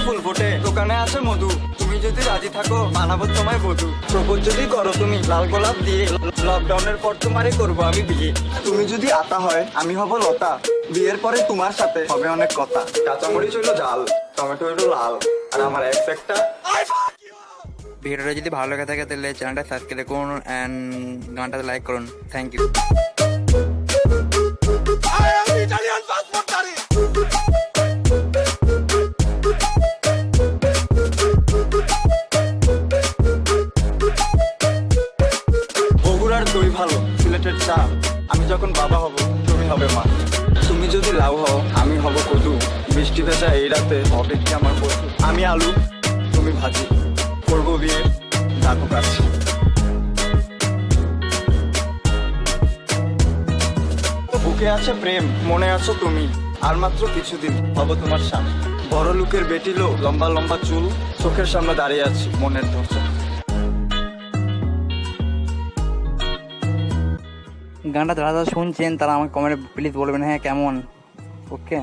ফুল ফোটে, দোকানে আছে মধু। তুমি যদি রাজি থাকো বানাবো তোমায় বধূ। প্রপোজ যদি করো তুমি লাল গোলাপ দিয়ে, লকডাউনের পর তোমারে করবো আমি বিয়ে। তুমি যদি আতা হয় আমি হব লতা, বিয়ের পরে তোমার সাথে হবে অনেক কথা। কাঁচামরিচ হইলো ঝাল, টমেটো হইলো লাল, আর আমার এক্স একটা। ভিডিওটা যদি ভালো লেগে থাকে তাহলে চ্যানেলটা সাবস্ক্রাইব করুন অ্যান্ড গানটাতে লাইক করুন। Thank you. বগুড়ার দই ভালো, সিলেটের চা। আমি যখন বাবা হব তুমি হবে মা। তুমি যদি লাউ হও আমি হব কদু, বৃষ্টি ভেজা এই রাতে হবে কি আমার বধূ। আমি আলু তুমি ভাজি, করবো বিয়ে ডাকো কাছে। বুকে আছে প্রেম, মনে আছো তুমি, আর মাত্র কিছুদিন হব তোমার স্বামী। বড় লোকের বেটি লো, লম্বা লম্বা চুল, চোখের সামনে দাঁড়িয়ে আছি মনের দরজা। গানটা যারা যারা শুনছেন তারা আমাকে কমেন্টে প্লিজ বলবেন হ্যাঁ কেমন। ওকে।